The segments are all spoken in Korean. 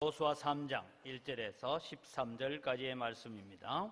여호수아 3장 1절에서 13절까지의 말씀입니다.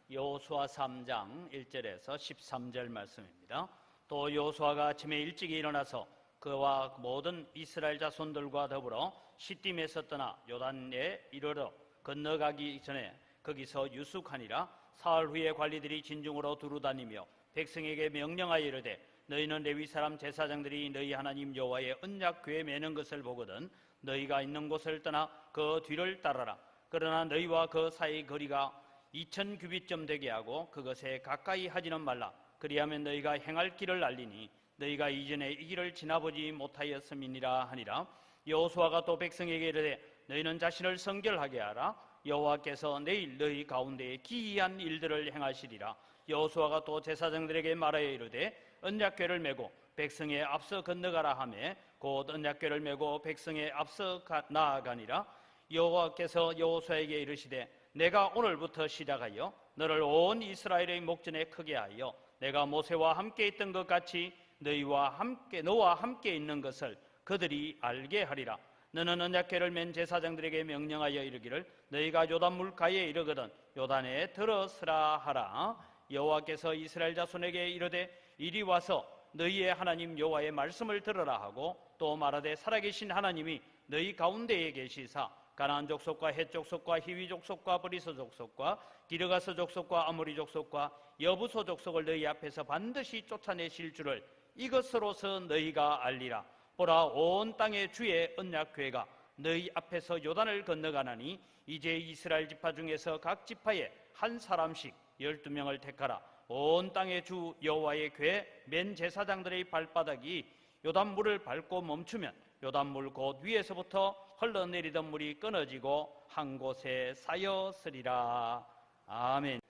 여호수아 3장 1절에서 13절 말씀입니다. 또 여호수아가 아침에 일찍이 일어나서 그와 모든 이스라엘 자손들과 더불어 시딤에서 떠나 요단에 이르러 건너가기 전에 거기서 유숙하니라. 사흘 후에 관리들이 진중으로 두루다니며 백성에게 명령하여 이르되 너희는 레위 사람 제사장들이 너희 하나님 여호와의 언약궤에 매는 것을 보거든 너희가 있는 곳을 떠나 그 뒤를 따라라. 그러나 너희와 그 사이 거리가 2000규빗쯤 되게 하고 그것에 가까이 하지는 말라. 그리하면 너희가 행할 길을 알리니 너희가 이전에 이 길을 지나보지 못하였음이니라 하니라. 여호수아가 또 백성에게 이르되 너희는 자신을 성결하게 하라. 여호와께서 내일 너희 가운데에 기이한 일들을 행하시리라. 여호수아가 또 제사장들에게 말하여 이르되 언약궤를 메고 백성에 앞서 건너가라 하매 곧 언약궤를 메고 백성에 앞서 나아가니라. 여호와께서 여호수아에게 이르시되 내가 오늘부터 시작하여 너를 온 이스라엘의 목전에 크게 하여 내가 모세와 함께 있던 것 같이 너와 함께 있는 것을 그들이 알게 하리라. 너는 언약궤를 맨 제사장들에게 명령하여 이르기를 너희가 요단물 가에 이르거든 요단에 들어서라 하라. 여호와께서 이스라엘 자손에게 이르되 이리 와서 너희의 하나님 여호와의 말씀을 들으라 하고 또 말하되 살아계신 하나님이 너희 가운데에 계시사 가나안 족속과 헷 족속과 히위 족속과 브리스 족속과 기르가스 족속과 아모리 족속과 여부소 족속을 너희 앞에서 반드시 쫓아내실 줄을 이것으로서 너희가 알리라. 보라, 온 땅의 주의 언약궤가 너희 앞에서 요단을 건너가나니 이제 이스라엘 지파 중에서 각 지파에 한 사람씩 12명을 택하라. 온 땅의 주 여호와의 궤 맨 제사장들의 발바닥이 요단물을 밟고 멈추면 요단물 곧 위에서부터 흘러내리던 물이 끊어지고 한 곳에 쌓였으리라. 아멘.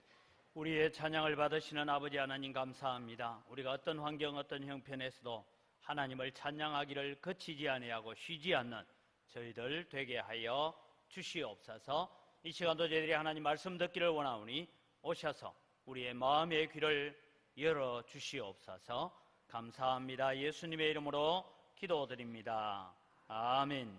우리의 찬양을 받으시는 아버지 하나님 감사합니다. 우리가 어떤 환경 어떤 형편에서도 하나님을 찬양하기를 그치지 아니하고 쉬지 않는 저희들 되게 하여 주시옵소서. 이 시간도 저희들이 하나님 말씀 듣기를 원하오니 오셔서 우리의 마음의 귀를 열어 주시옵소서. 감사합니다. 예수님의 이름으로 기도드립니다. 아멘.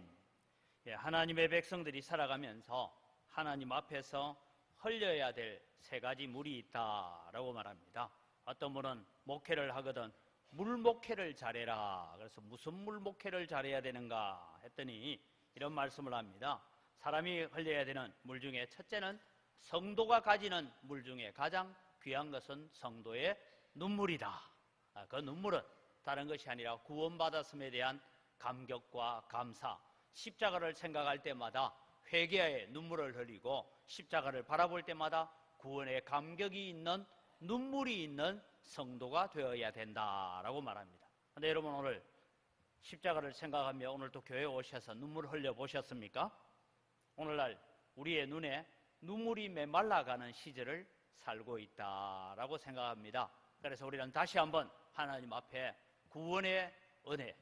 하나님의 백성들이 살아가면서 하나님 앞에서 흘려야 될 세 가지 물이 있다라고 말합니다. 어떤 분은 목회를 하거든 물목회를 잘해라. 그래서 무슨 물목회를 잘해야 되는가 했더니 이런 말씀을 합니다. 사람이 흘려야 되는 물 중에 첫째는 성도가 가지는 물 중에 가장 귀한 것은 성도의 눈물이다. 그 눈물은 다른 것이 아니라 구원받았음에 대한 감격과 감사, 십자가를 생각할 때마다 회개의 눈물을 흘리고 십자가를 바라볼 때마다 구원의 감격이 있는 눈물이 있는 성도가 되어야 된다라고 말합니다. 그런데 여러분 오늘 십자가를 생각하며 오늘 또 교회에 오셔서 눈물 흘려 보셨습니까? 오늘날 우리의 눈에 눈물이 메말라가는 시절을 살고 있다라고 생각합니다. 그래서 우리는 다시 한번 하나님 앞에 구원의 은혜,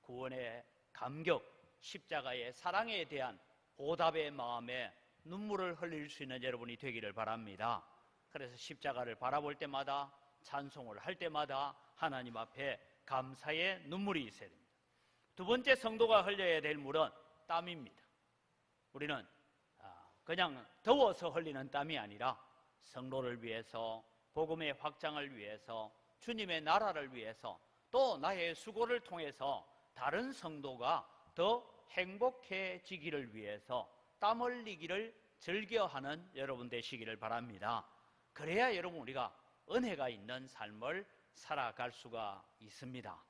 구원의 감격, 십자가의 사랑에 대한 보답의 마음에 눈물을 흘릴 수 있는 여러분이 되기를 바랍니다. 그래서 십자가를 바라볼 때마다 찬송을 할 때마다 하나님 앞에 감사의 눈물이 있어야 됩니다. 두 번째 성도가 흘려야 될 물은 땀입니다. 우리는 그냥 더워서 흘리는 땀이 아니라 성도를 위해서, 복음의 확장을 위해서, 주님의 나라를 위해서, 또 나의 수고를 통해서 다른 성도가 더 행복해지기를 위해서 땀 흘리기를 즐겨하는 여러분 되시기를 바랍니다. 그래야 여러분 우리가 은혜가 있는 삶을 살아갈 수가 있습니다.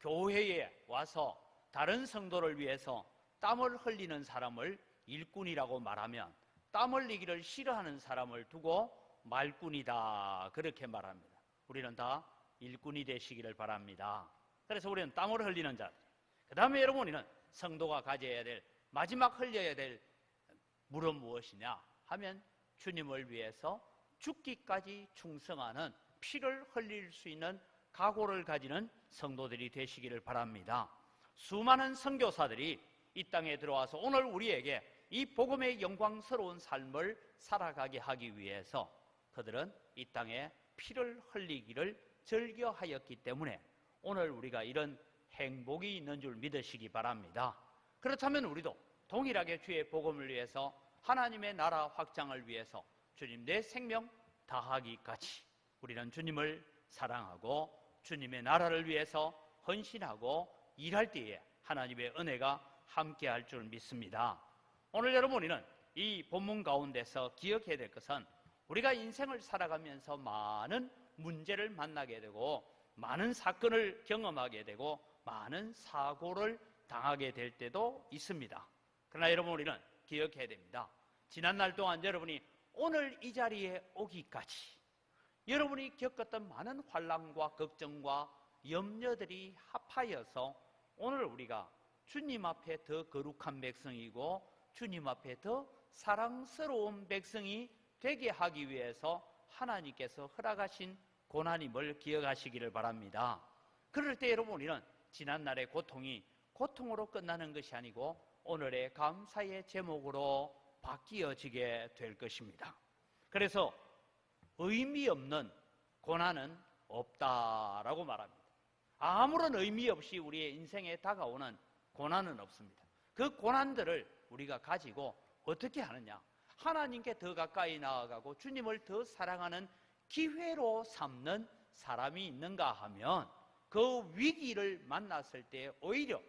교회에 와서 다른 성도를 위해서 땀을 흘리는 사람을 일꾼이라고 말하면 땀 흘리기를 싫어하는 사람을 두고 말꾼이다 그렇게 말합니다. 우리는 다 일꾼이 되시기를 바랍니다. 그래서 우리는 땀을 흘리는 자들. 그 다음에 여러분 우리는 성도가 가져야 될 마지막 흘려야 될 물은 무엇이냐 하면 주님을 위해서 죽기까지 충성하는 피를 흘릴 수 있는 각오를 가지는 성도들이 되시기를 바랍니다. 수많은 선교사들이 이 땅에 들어와서 오늘 우리에게 이 복음의 영광스러운 삶을 살아가게 하기 위해서 그들은 이 땅에 피를 흘리기를 즐겨하였기 때문에 오늘 우리가 이런 행복이 있는 줄 믿으시기 바랍니다. 그렇다면 우리도 동일하게 주의 복음을 위해서, 하나님의 나라 확장을 위해서 주님 내 생명 다하기까지 우리는 주님을 사랑하고 주님의 나라를 위해서 헌신하고 일할 때에 하나님의 은혜가 함께할 줄 믿습니다. 오늘 여러분, 우리는 이 본문 가운데서 기억해야 될 것은 우리가 인생을 살아가면서 많은 문제를 만나게 되고 많은 사건을 경험하게 되고 많은 사고를 당하게 될 때도 있습니다. 그러나 여러분, 우리는 기억해야 됩니다. 지난날 동안 여러분이 오늘 이 자리에 오기까지 여러분이 겪었던 많은 환난과 걱정과 염려들이 합하여서 오늘 우리가 주님 앞에 더 거룩한 백성이고 주님 앞에 더 사랑스러운 백성이 되게 하기 위해서 하나님께서 허락하신 고난임을 기억하시기를 바랍니다. 그럴 때 여러분, 우리는 지난날의 고통이 고통으로 끝나는 것이 아니고 오늘의 감사의 제목으로 바뀌어지게 될 것입니다. 그래서 의미 없는 고난은 없다라고 말합니다. 아무런 의미 없이 우리의 인생에 다가오는 고난은 없습니다. 그 고난들을 우리가 가지고 어떻게 하느냐? 하나님께 더 가까이 나아가고 주님을 더 사랑하는 기회로 삼는 사람이 있는가 하면 그 위기를 만났을 때 오히려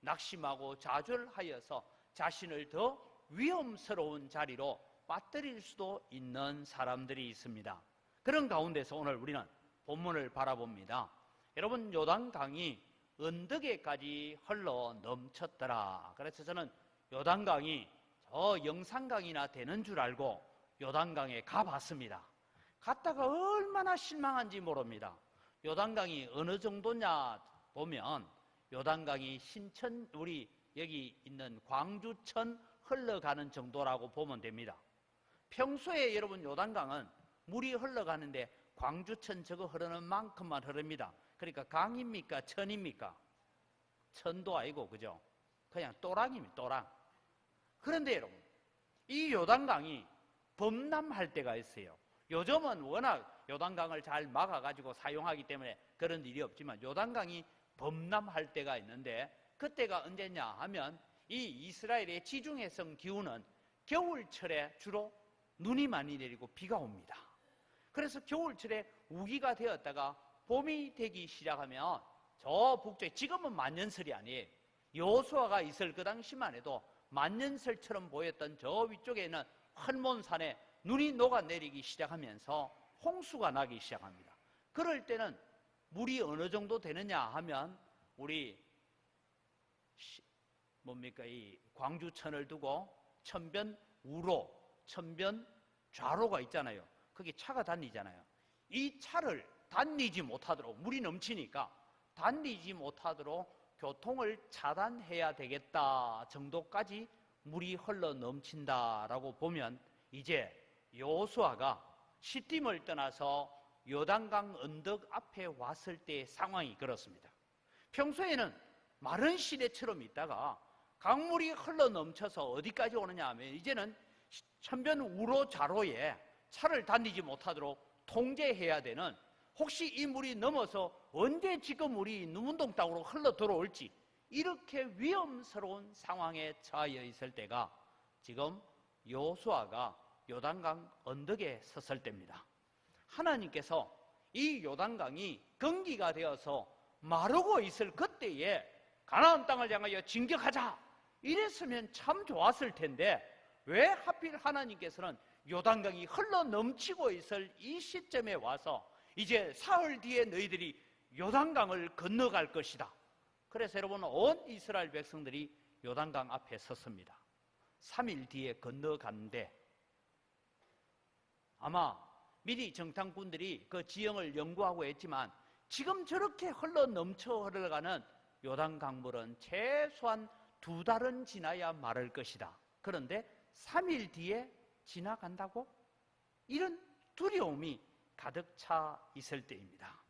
낙심하고 좌절하여서 자신을 더 위험스러운 자리로 빠뜨릴 수도 있는 사람들이 있습니다. 그런 가운데서 오늘 우리는 본문을 바라봅니다. 여러분, 요단강이 언덕에까지 흘러 넘쳤더라. 그래서 저는 요단강이 저 영산강이나 되는 줄 알고 요단강에 가봤습니다. 갔다가 얼마나 실망한지 모릅니다. 요단강이 어느 정도냐 보면 요단강이 신천, 우리 여기 있는 광주천 흘러가는 정도라고 보면 됩니다. 평소에 여러분 요단강은 물이 흘러가는데 광주천 저거 흐르는 만큼만 흐릅니다. 그러니까 강입니까? 천입니까? 천도 아니고, 그죠? 그냥 또랑입니다. 또랑. 그런데 여러분, 이 요단강이 범람할 때가 있어요. 요즘은 워낙 요단강을 잘 막아가지고 사용하기 때문에 그런 일이 없지만 요단강이 범람할 때가 있는데 그때가 언제냐 하면 이 이스라엘의 지중해성 기후는 겨울철에 주로 눈이 많이 내리고 비가 옵니다. 그래서 겨울철에 우기가 되었다가 봄이 되기 시작하면 저 북쪽에, 지금은 만년설이 아니에요. 여호수아가 있을 그 당시만 해도 만년설처럼 보였던 저 위쪽에 있는 헐몬산에 눈이 녹아내리기 시작하면서 홍수가 나기 시작합니다. 그럴 때는 물이 어느 정도 되느냐 하면 우리 뭡니까, 이 광주천을 두고 천변 우로, 천변 좌로가 있잖아요. 거기 차가 다니잖아요. 이 차를 다니지 못하도록, 물이 넘치니까 다니지 못하도록 교통을 차단해야 되겠다 정도까지 물이 흘러 넘친다라고 보면 이제 여호수아가 시딤을 떠나서 요단강 언덕 앞에 왔을 때의 상황이 그렇습니다. 평소에는 마른 시내처럼 있다가 강물이 흘러 넘쳐서 어디까지 오느냐 하면 이제는 천변 우로 좌로에 차를 다니지 못하도록 통제해야 되는, 혹시 이 물이 넘어서 언제 지금 우리 누문동 땅으로 흘러 들어올지 이렇게 위험스러운 상황에 처하여 있을 때가 지금 여호수아가 요단강 언덕에 섰을 때입니다. 하나님께서 이 요단강이 건기가 되어서 마르고 있을 그때에 가나안 땅을 향하여 진격하자 이랬으면 참 좋았을 텐데 왜 하필 하나님께서는 요단강이 흘러 넘치고 있을 이 시점에 와서 이제 사흘 뒤에 너희들이 요단강을 건너갈 것이다. 그래서 여러분, 온 이스라엘 백성들이 요단강 앞에 섰습니다. 3일 뒤에 건너갔는데 아마 미리 정탐꾼들이 그 지형을 연구하고 했지만 지금 저렇게 흘러 넘쳐 흘러가는 요단강물은 최소한 2달은 지나야 마를 것이다. 그런데 3일 뒤에 지나간다고? 이런 두려움이 가득 차 있을 때입니다.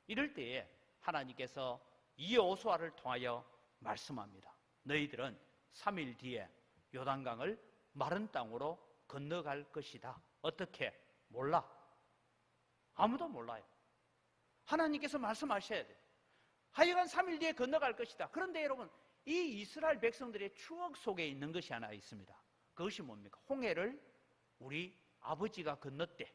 이럴 때에 하나님께서 이 여호수아를 통하여 말씀합니다. 너희들은 3일 뒤에 요단강을 마른 땅으로 건너갈 것이다. 어떻게? 몰라. 아무도 몰라요. 하나님께서 말씀하셔야 돼요. 하여간 3일 뒤에 건너갈 것이다. 그런데 여러분, 이 이스라엘 백성들의 추억 속에 있는 것이 하나 있습니다. 그것이 뭡니까? 홍해를 우리 아버지가 건넜대.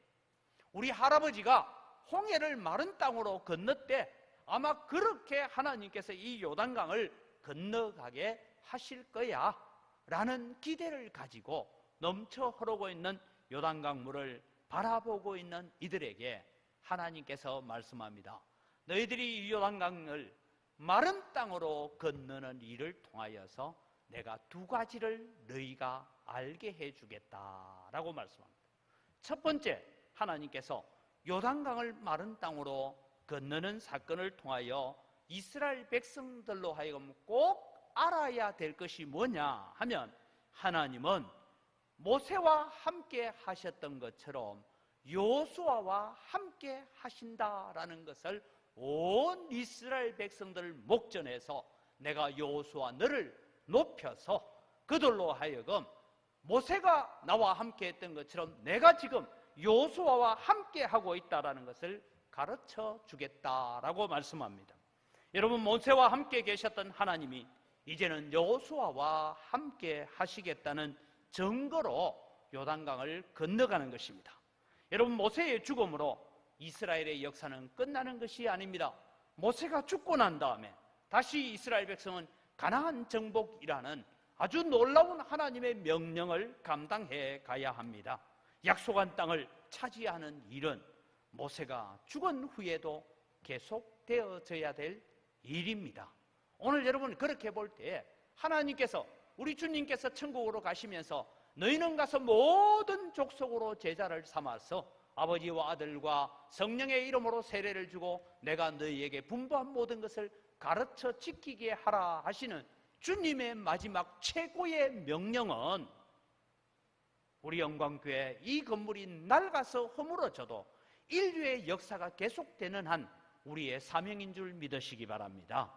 우리 할아버지가 홍해를 마른 땅으로 건넜대. 아마 그렇게 하나님께서 이 요단강을 건너가게 하실 거야 라는 기대를 가지고 넘쳐 흐르고 있는 요단강 물을 바라보고 있는 이들에게 하나님께서 말씀합니다. 너희들이 이 요단강을 마른 땅으로 건너는 일을 통하여서 내가 두 가지를 너희가 알게 해주겠다라고 말씀합니다. 첫 번째, 하나님께서 요단강을 마른 땅으로 건너는 사건을 통하여 이스라엘 백성들로 하여금 꼭 알아야 될 것이 뭐냐 하면, 하나님은 모세와 함께 하셨던 것처럼 여호수아와 함께 하신다라는 것을 온 이스라엘 백성들을 목전해서 내가 여호수아 너를 높여서 그들로 하여금 모세가 나와 함께 했던 것처럼 내가 지금 여호수아와 함께 하고 있다라는 것을 가르쳐 주겠다라고 말씀합니다. 여러분, 모세와 함께 계셨던 하나님이 이제는 여호수아와 함께 하시겠다는 증거로 요단강을 건너가는 것입니다. 여러분, 모세의 죽음으로 이스라엘의 역사는 끝나는 것이 아닙니다. 모세가 죽고 난 다음에 다시 이스라엘 백성은 가나안 정복이라는 아주 놀라운 하나님의 명령을 감당해 가야 합니다. 약속한 땅을 차지하는 일은 모세가 죽은 후에도 계속되어져야 될 일입니다. 오늘 여러분 그렇게 볼 때 하나님께서, 우리 주님께서 천국으로 가시면서 너희는 가서 모든 족속으로 제자를 삼아서 아버지와 아들과 성령의 이름으로 세례를 주고 내가 너희에게 분부한 모든 것을 가르쳐 지키게 하라 하시는 주님의 마지막 최고의 명령은 우리 영광교회 이 건물이 낡아서 허물어져도 인류의 역사가 계속되는 한 우리의 사명인 줄 믿으시기 바랍니다.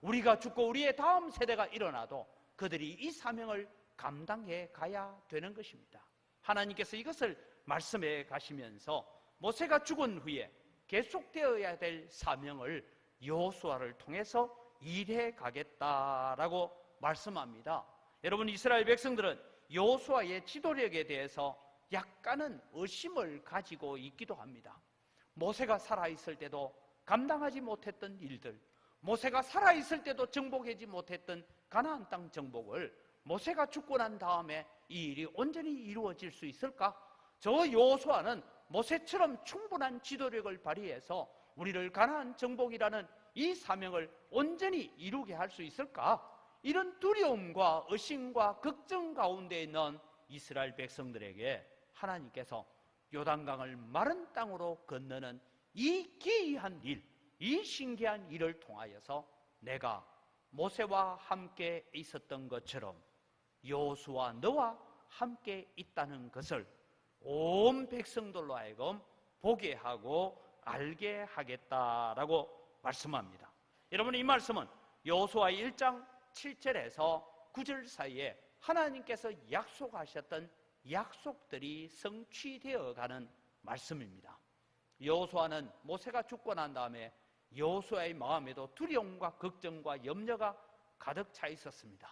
우리가 죽고 우리의 다음 세대가 일어나도 그들이 이 사명을 감당해 가야 되는 것입니다. 하나님께서 이것을 말씀해 가시면서 모세가 죽은 후에 계속되어야 될 사명을 여호수아를 통해서 일해 가겠다라고 말씀합니다. 여러분, 이스라엘 백성들은 여호수아의 지도력에 대해서 약간은 의심을 가지고 있기도 합니다. 모세가 살아있을 때도 감당하지 못했던 일들, 모세가 살아있을 때도 정복하지 못했던 가나안 땅 정복을 모세가 죽고 난 다음에 이 일이 온전히 이루어질 수 있을까? 저 여호수아는 모세처럼 충분한 지도력을 발휘해서 우리를 가나안 정복이라는 이 사명을 온전히 이루게 할 수 있을까? 이런 두려움과 의심과 걱정 가운데 있는 이스라엘 백성들에게 하나님께서 요단강을 마른 땅으로 건너는 이 기이한 일, 이 신기한 일을 통하여서 내가 모세와 함께 있었던 것처럼 여호수아 너와 함께 있다는 것을 온 백성들로 하여금 보게 하고 알게 하겠다라고 말씀합니다. 여러분, 이 말씀은 여호수아 1장 7절에서 9절 사이에 하나님께서 약속하셨던 약속들이 성취되어 가는 말씀입니다. 여호수아는 모세가 죽고 난 다음에 여호수아의 마음에도 두려움과 걱정과 염려가 가득 차 있었습니다.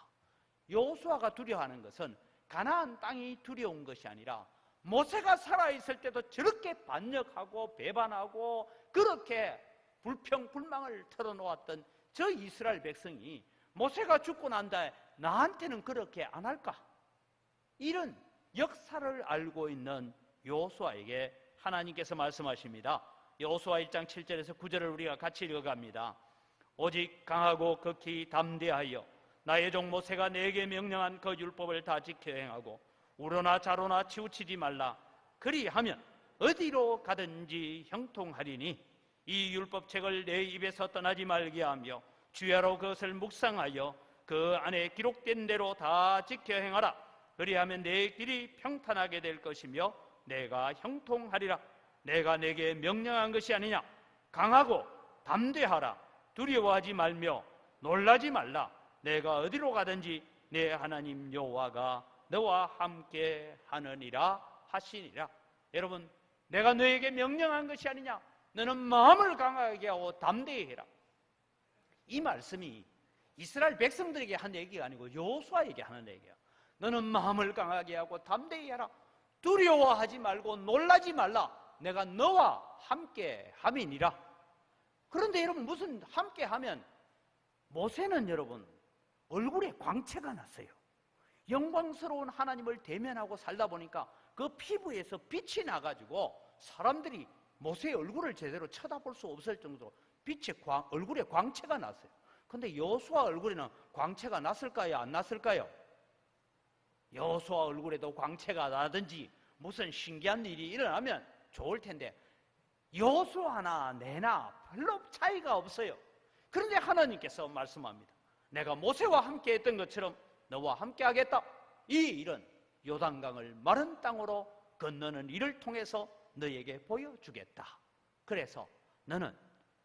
여호수아가 두려워하는 것은 가나안 땅이 두려운 것이 아니라 모세가 살아있을 때도 저렇게 반역하고 배반하고 그렇게 불평불망을 털어놓았던 저 이스라엘 백성이 모세가 죽고 난 다음에 나한테는 그렇게 안 할까? 이런 역사를 알고 있는 여호수아에게 하나님께서 말씀하십니다. 여호수아 1장 7절에서 9절을 우리가 같이 읽어갑니다. 오직 강하고 극히 담대하여 나의 종 모세가 내게 명령한 그 율법을 다 지켜 행하고 우로나 자로나 치우치지 말라. 그리하면 어디로 가든지 형통하리니 이 율법책을 내 입에서 떠나지 말게 하며 주야로 그것을 묵상하여 그 안에 기록된 대로 다 지켜 행하라. 그리하면 내 길이 평탄하게 될 것이며 내가 형통하리라. 내가 내게 명령한 것이 아니냐. 강하고 담대하라. 두려워하지 말며 놀라지 말라. 내가 어디로 가든지 내 하나님 여호와가 너와 함께 하느니라 하시니라. 여러분, 내가 너에게 명령한 것이 아니냐. 너는 마음을 강하게 하고 담대히 해라. 이 말씀이 이스라엘 백성들에게 한 얘기가 아니고 여호수아에게 하는 얘기야. 너는 마음을 강하게 하고 담대히 해라. 두려워하지 말고 놀라지 말라. 내가 너와 함께 함이니라. 그런데 여러분, 무슨 함께 하면, 모세는 여러분 얼굴에 광채가 났어요. 영광스러운 하나님을 대면하고 살다 보니까 그 피부에서 빛이 나가지고 사람들이 모세의 얼굴을 제대로 쳐다볼 수 없을 정도로 얼굴에 광채가 났어요. 근데 여호수아 얼굴에는 광채가 났을까요? 안 났을까요? 여호수아 얼굴에도 광채가 나든지 무슨 신기한 일이 일어나면 좋을 텐데, 여호수아나 내나 별로 차이가 없어요. 그런데 하나님께서 말씀합니다. 내가 모세와 함께 했던 것처럼 너와 함께 하겠다. 이 일은 요단강을 마른 땅으로 건너는 일을 통해서 너에게 보여주겠다. 그래서 너는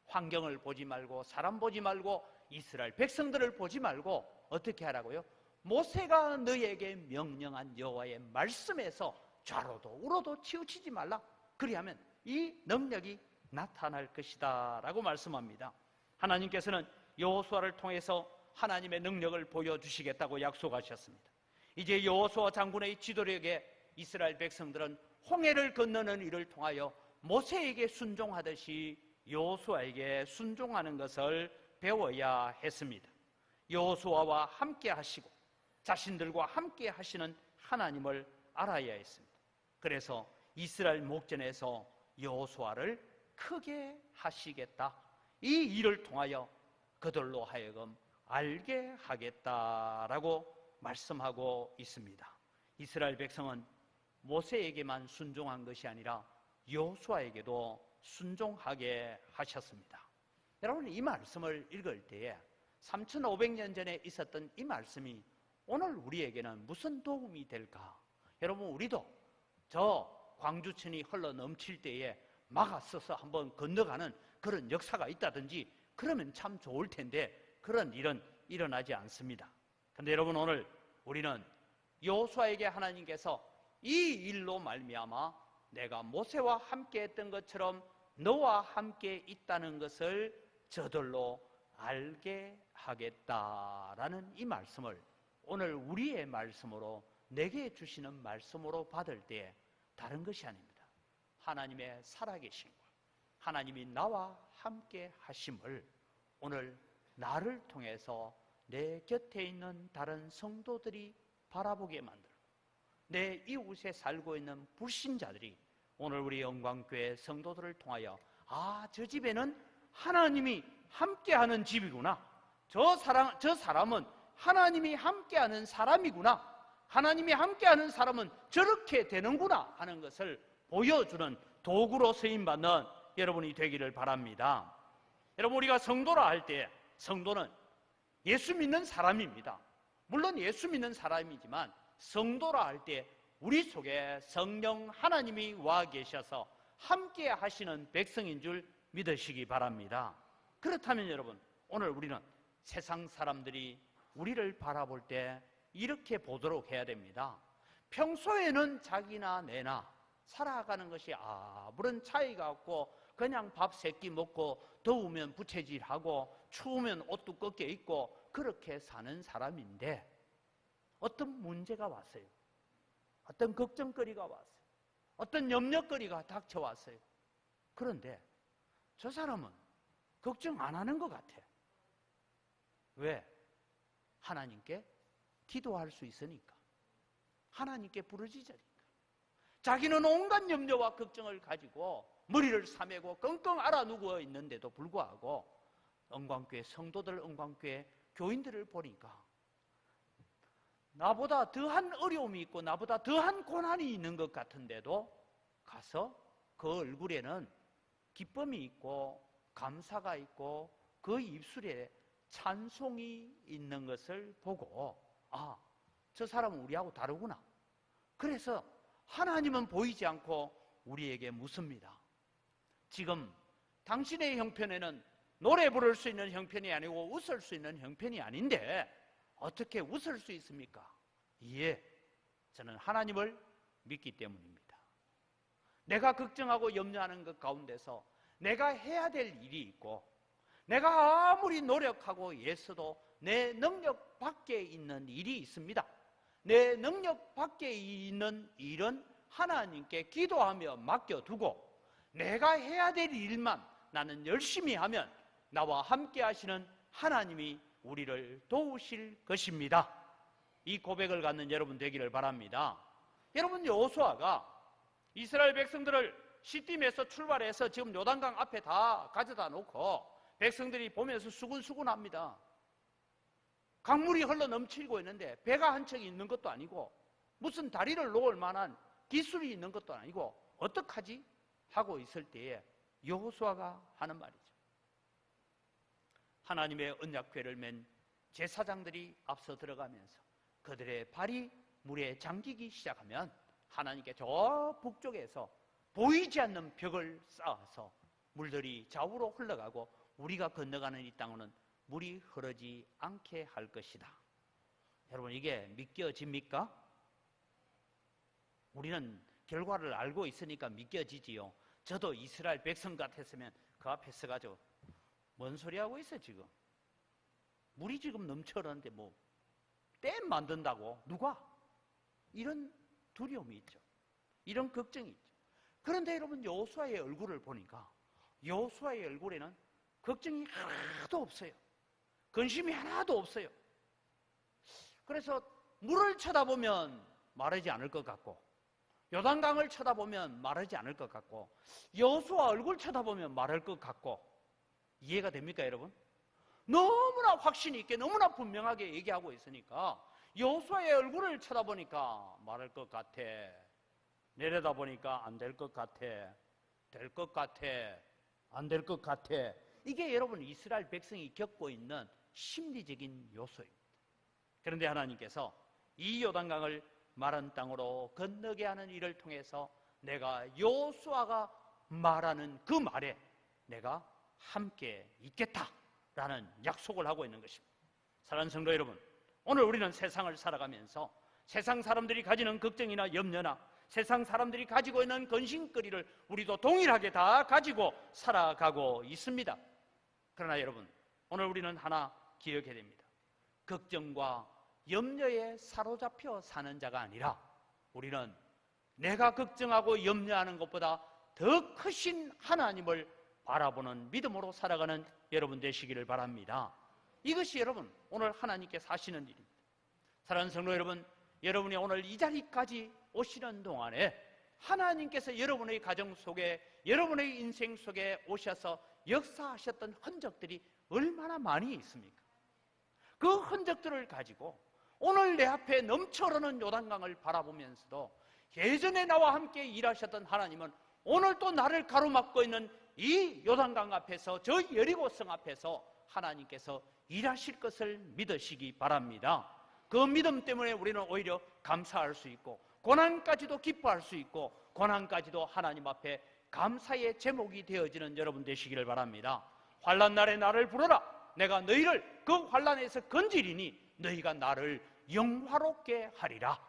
환경을 보지 말고 사람 보지 말고 이스라엘 백성들을 보지 말고 어떻게 하라고요? 모세가 너에게 명령한 여호와의 말씀에서 좌로도 우로도 치우치지 말라. 그리하면 이 능력이 나타날 것이다 라고 말씀합니다. 하나님께서는 여호수아를 통해서 하나님의 능력을 보여주시겠다고 약속하셨습니다. 이제 여호수아 장군의 지도력에 이스라엘 백성들은 홍해를 건너는 일을 통하여 모세에게 순종하듯이 여호수아에게 순종하는 것을 배워야 했습니다. 여호수아와 함께 하시고 자신들과 함께 하시는 하나님을 알아야 했습니다. 그래서 이스라엘 목전에서 여호수아를 크게 하시겠다. 이 일을 통하여 그들로 하여금 알게 하겠다라고 말씀하고 있습니다. 이스라엘 백성은 모세에게만 순종한 것이 아니라 여호수아에게도 순종하게 하셨습니다. 여러분, 이 말씀을 읽을 때에 3500년 전에 있었던 이 말씀이 오늘 우리에게는 무슨 도움이 될까? 여러분, 우리도 저 광주천이 흘러 넘칠 때에 막아서서 한번 건너가는 그런 역사가 있다든지 그러면 참 좋을 텐데 그런 일은 일어나지 않습니다. 그런데 여러분, 오늘 우리는 여호수아에게 하나님께서 이 일로 말미암아 내가 모세와 함께 했던 것처럼 너와 함께 있다는 것을 저들로 알게 하겠다라는 이 말씀을 오늘 우리의 말씀으로, 내게 주시는 말씀으로 받을 때 다른 것이 아닙니다. 하나님의 살아계심과 하나님이 나와 함께 하심을 오늘 나를 통해서 내 곁에 있는 다른 성도들이 바라보게 만들고, 내 이웃에 살고 있는 불신자들이 오늘 우리 영광교회 성도들을 통하여 저 집에는 하나님이 함께하는 집이구나. 저 사람은 하나님이 함께하는 사람이구나. 하나님이 함께하는 사람은 저렇게 되는구나 하는 것을 보여주는 도구로 쓰임받는 여러분이 되기를 바랍니다. 여러분, 우리가 성도라 할 때 성도는 예수 믿는 사람입니다. 물론 예수 믿는 사람이지만 성도라 할 때 우리 속에 성령 하나님이 와 계셔서 함께 하시는 백성인 줄 믿으시기 바랍니다. 그렇다면 여러분, 오늘 우리는 세상 사람들이 우리를 바라볼 때 이렇게 보도록 해야 됩니다. 평소에는 자기나 내나 살아가는 것이 아무런 차이가 없고 그냥 밥 세 끼 먹고 더우면 부채질하고 추우면 옷 두껍게 입고 그렇게 사는 사람인데 어떤 문제가 왔어요. 어떤 걱정거리가 왔어요. 어떤 염려거리가 닥쳐왔어요. 그런데 저 사람은 걱정 안 하는 것 같아. 왜? 하나님께 기도할 수 있으니까. 하나님께 부르짖으니까. 자기는 온갖 염려와 걱정을 가지고 머리를 사매고 끙끙 앓아 누워 있는데도 불구하고 은광교회 성도들, 은광교회 교인들을 보니까 나보다 더한 어려움이 있고 나보다 더한 고난이 있는 것 같은데도 가서 그 얼굴에는 기쁨이 있고 감사가 있고 그 입술에 찬송이 있는 것을 보고 저 사람은 우리하고 다르구나. 그래서 하나님은 보이지 않고 우리에게 묻습니다. 지금 당신의 형편에는 노래 부를 수 있는 형편이 아니고 웃을 수 있는 형편이 아닌데 어떻게 웃을 수 있습니까? 예, 저는 하나님을 믿기 때문입니다. 내가 걱정하고 염려하는 것 가운데서 내가 해야 될 일이 있고 내가 아무리 노력하고 애써도 내 능력 밖에 있는 일이 있습니다. 내 능력 밖에 있는 일은 하나님께 기도하며 맡겨두고 내가 해야 될 일만 나는 열심히 하면 나와 함께 하시는 하나님이 우리를 도우실 것입니다. 이 고백을 갖는 여러분 되기를 바랍니다. 여러분, 여호수아가 이스라엘 백성들을 시딤에서 출발해서 지금 요단강 앞에 다 가져다 놓고 백성들이 보면서 수군수군합니다. 강물이 흘러 넘치고 있는데 배가 한 척이 있는 것도 아니고 무슨 다리를 놓을 만한 기술이 있는 것도 아니고 어떡하지? 하고 있을 때에 여호수아가 하는 말이죠. 하나님의 언약궤를 맨 제사장들이 앞서 들어가면서 그들의 발이 물에 잠기기 시작하면 하나님께 저 북쪽에서 보이지 않는 벽을 쌓아서 물들이 좌우로 흘러가고 우리가 건너가는 이 땅은 물이 흐르지 않게 할 것이다. 여러분, 이게 믿겨집니까? 우리는 결과를 알고 있으니까 믿겨지지요. 저도 이스라엘 백성 같았으면 그 앞에 서가지고 뭔 소리 하고 있어 지금? 물이 지금 넘쳐 흐르는데 뭐 댐 만든다고? 누가? 이런 두려움이 있죠. 이런 걱정이 있죠. 그런데 여러분, 여호수아의 얼굴을 보니까 여호수아의 얼굴에는 걱정이 하나도 없어요. 근심이 하나도 없어요. 그래서 물을 쳐다보면 마르지 않을 것 같고 요단강을 쳐다보면 마르지 않을 것 같고 여호수아 얼굴 쳐다보면 마를 것 같고 이해가 됩니까, 여러분? 너무나 확신 있게 너무나 분명하게 얘기하고 있으니까 여호수아의 얼굴을 쳐다보니까 마를 것 같아, 내려다보니까 안 될 것 같아, 될 것 같아, 안 될 것 같아. 이게 여러분 이스라엘 백성이 겪고 있는 심리적인 요소입니다. 그런데 하나님께서 이 요단강을 마른 땅으로 건너게 하는 일을 통해서 내가 여호수아가 말하는 그 말에 내가 함께 있겠다라는 약속을 하고 있는 것입니다. 사랑하는 성도 여러분, 오늘 우리는 세상을 살아가면서 세상 사람들이 가지는 걱정이나 염려나 세상 사람들이 가지고 있는 근심거리를 우리도 동일하게 다 가지고 살아가고 있습니다. 그러나 여러분, 오늘 우리는 하나 기억해야 됩니다. 걱정과 염려에 사로잡혀 사는 자가 아니라 우리는 내가 걱정하고 염려하는 것보다 더 크신 하나님을 바라보는 믿음으로 살아가는 여러분 되시기를 바랍니다. 이것이 여러분 오늘 하나님께서 하시는 일입니다. 사랑하는 성도 여러분, 여러분이 오늘 이 자리까지 오시는 동안에 하나님께서 여러분의 가정 속에 여러분의 인생 속에 오셔서 역사하셨던 흔적들이 얼마나 많이 있습니까? 그 흔적들을 가지고 오늘 내 앞에 넘쳐 흐르는 요단강을 바라보면서도 예전에 나와 함께 일하셨던 하나님은 오늘 또 나를 가로막고 있는 이 요단강 앞에서 저 여리고성 앞에서 하나님께서 일하실 것을 믿으시기 바랍니다. 그 믿음 때문에 우리는 오히려 감사할 수 있고 고난까지도 기뻐할 수 있고 고난까지도 하나님 앞에 감사의 제목이 되어지는 여러분 되시기를 바랍니다. 환난 날에 나를 부르라. 내가 너희를 그 환난에서 건지리니 너희가 나를 영화롭게 하리라.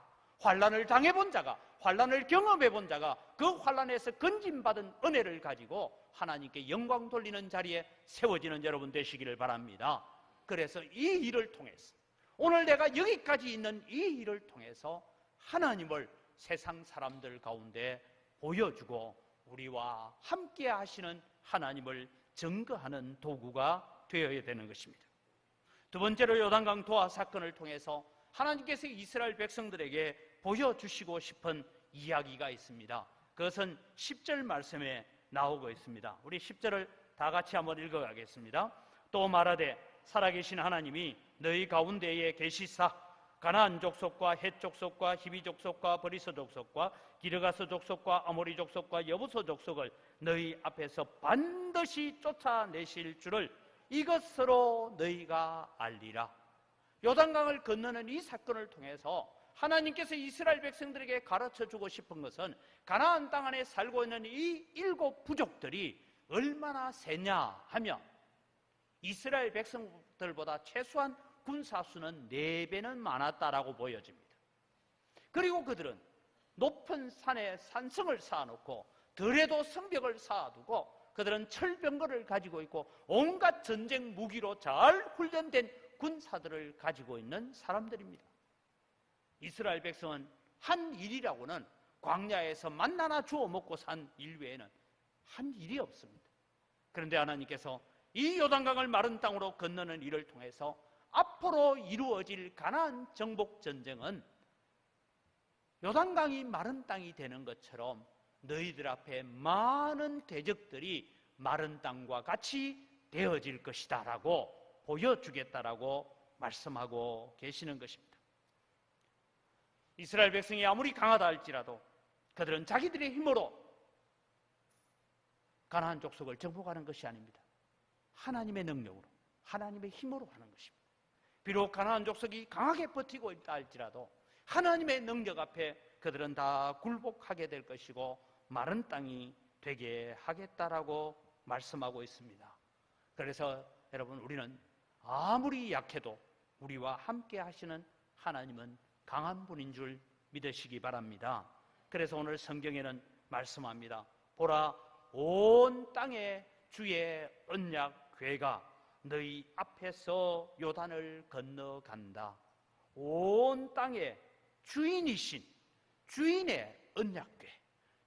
환난을 당해본 자가, 환난을 경험해본 자가 그 환난에서 건짐받은 은혜를 가지고 하나님께 영광 돌리는 자리에 세워지는 여러분 되시기를 바랍니다. 그래서 이 일을 통해서 오늘 내가 여기까지 있는 이 일을 통해서 하나님을 세상 사람들 가운데 보여주고 우리와 함께 하시는 하나님을 증거하는 도구가 되어야 되는 것입니다. 두 번째로 요단강 도하 사건을 통해서 하나님께서 이스라엘 백성들에게 보여주시고 싶은 이야기가 있습니다. 그것은 10절 말씀에 나오고 있습니다. 우리 10절을 다 같이 한번 읽어가겠습니다. 또 말하되 살아계신 하나님이 너희 가운데에 계시사 가나안 족속과 헷 족속과 히비 족속과 브리스 족속과 기르가스 족속과 아모리 족속과 여부소 족속을 너희 앞에서 반드시 쫓아내실 줄을 이것으로 너희가 알리라. 요단강을 건너는 이 사건을 통해서 하나님께서 이스라엘 백성들에게 가르쳐주고 싶은 것은 가나안 땅 안에 살고 있는 이 7 부족들이 얼마나 세냐 하면 이스라엘 백성들보다 최소한 군사수는 4배는 많았다라고 보여집니다. 그리고 그들은 높은 산에 산성을 쌓아놓고 들에도 성벽을 쌓아두고 그들은 철병거를 가지고 있고 온갖 전쟁 무기로 잘 훈련된 군사들을 가지고 있는 사람들입니다. 이스라엘 백성은 한 일이라고는 광야에서 만나나 주워 먹고 산 일 외에는 한 일이 없습니다. 그런데 하나님께서 이 요단강을 마른 땅으로 건너는 일을 통해서 앞으로 이루어질 가나안 정복 전쟁은 요단강이 마른 땅이 되는 것처럼 너희들 앞에 많은 대적들이 마른 땅과 같이 되어질 것이다 라고 보여주겠다라고 말씀하고 계시는 것입니다. 이스라엘 백성이 아무리 강하다 할지라도 그들은 자기들의 힘으로 가나안 족속을 정복하는 것이 아닙니다. 하나님의 능력으로, 하나님의 힘으로 하는 것입니다. 비록 가나안 족속이 강하게 버티고 있다 할지라도 하나님의 능력 앞에 그들은 다 굴복하게 될 것이고 마른 땅이 되게 하겠다라고 말씀하고 있습니다. 그래서 여러분, 우리는 아무리 약해도 우리와 함께 하시는 하나님은 강한 분인 줄 믿으시기 바랍니다. 그래서 오늘 성경에는 말씀합니다. 보라, 온 땅에 주의 언약 궤가 너희 앞에서 요단을 건너간다. 온 땅에 주인이신 주인의 언약궤,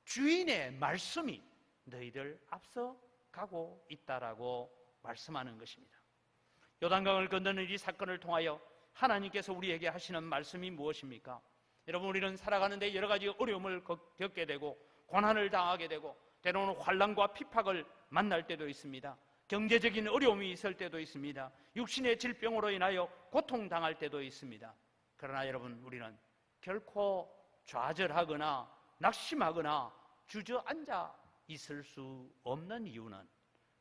주인의 말씀이 너희들 앞서 가고 있다라고 말씀하는 것입니다. 요단강을 건너는 이 사건을 통하여 하나님께서 우리에게 하시는 말씀이 무엇입니까? 여러분, 우리는 살아가는데 여러 가지 어려움을 겪게 되고 고난을 당하게 되고 때로는 환난과 핍박을 만날 때도 있습니다. 경제적인 어려움이 있을 때도 있습니다. 육신의 질병으로 인하여 고통당할 때도 있습니다. 그러나 여러분, 우리는 결코 좌절하거나 낙심하거나 주저앉아 있을 수 없는 이유는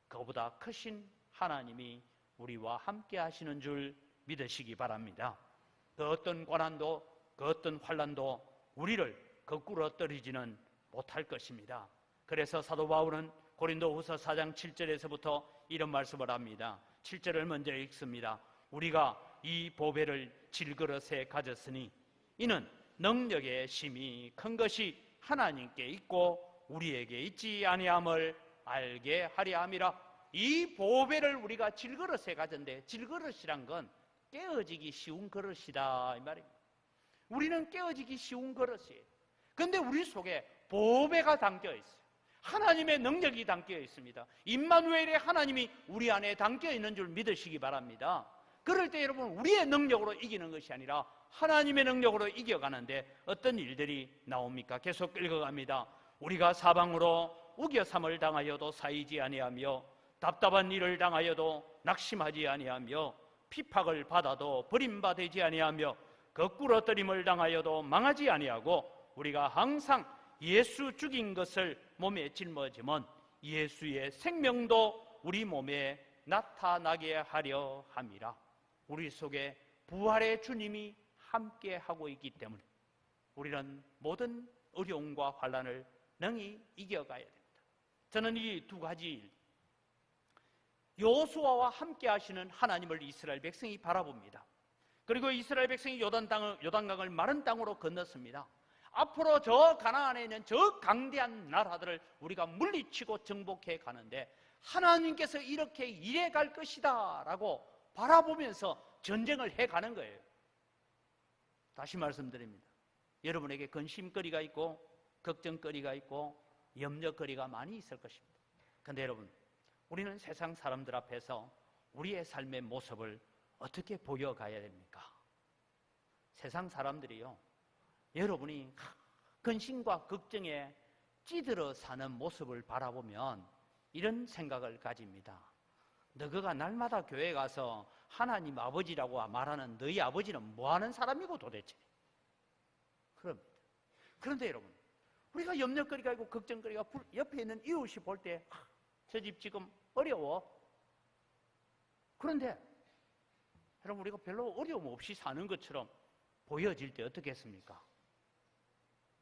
그보다 크신 하나님이 우리와 함께 하시는 줄 믿으시기 바랍니다. 그 어떤 고난도 그 어떤 환난도 우리를 거꾸로 떨어지지는 못할 것입니다. 그래서 사도 바울은 고린도후서 4장 7절에서부터 이런 말씀을 합니다. 7절을 먼저 읽습니다. 우리가 이 보배를 질그릇에 가졌으니 이는 능력의 심이 큰 것이 하나님께 있고 우리에게 있지 아니함을 알게 하려 함이라. 이 보배를 우리가 질그릇에 가졌는데, 질그릇이란 건 깨어지기 쉬운 그릇이다 이 말입니다. 우리는 깨어지기 쉬운 그릇이에요. 그런데 우리 속에 보배가 담겨 있어요. 하나님의 능력이 담겨 있습니다. 임마누엘의 하나님이 우리 안에 담겨 있는 줄 믿으시기 바랍니다. 그럴 때 여러분, 우리의 능력으로 이기는 것이 아니라 하나님의 능력으로 이겨가는데 어떤 일들이 나옵니까? 계속 읽어갑니다. 우리가 사방으로 우겨삼을 당하여도 사이지 아니하며 답답한 일을 당하여도 낙심하지 아니하며 핍박을 받아도 버림받지 아니하며 거꾸로 떨림을 당하여도 망하지 아니하고 우리가 항상 예수 죽인 것을 몸에 짊어지면 예수의 생명도 우리 몸에 나타나게 하려 함이라. 우리 속에 부활의 주님이 함께 하고 있기 때문에 우리는 모든 어려움과 환난을 능히 이겨가야 됩니다. 저는 이 두 가지 일, 여호수아와 함께 하시는 하나님을 이스라엘 백성이 바라봅니다. 그리고 이스라엘 백성이 요단강을 마른 땅으로 건넜습니다. 앞으로 저 가나안에 있는 저 강대한 나라들을 우리가 물리치고 정복해 가는데 하나님께서 이렇게 일해 갈 것이다 라고 바라보면서 전쟁을 해 가는 거예요. 다시 말씀드립니다. 여러분에게 근심거리가 있고 걱정거리가 있고 염려거리가 많이 있을 것입니다. 그런데 여러분, 우리는 세상 사람들 앞에서 우리의 삶의 모습을 어떻게 보여가야 됩니까? 세상 사람들이요, 여러분이 근심과 걱정에 찌들어 사는 모습을 바라보면 이런 생각을 가집니다. 너가 날마다 교회 가서 하나님 아버지라고 말하는 너희 아버지는 뭐하는 사람이고 도대체? 그럽니다. 그런데 여러분, 우리가 염려거리가 있고 걱정거리가 옆에 있는 이웃이 볼 때 저 집 지금 어려워. 그런데 여러분, 우리가 별로 어려움 없이 사는 것처럼 보여질 때 어떻게 했습니까?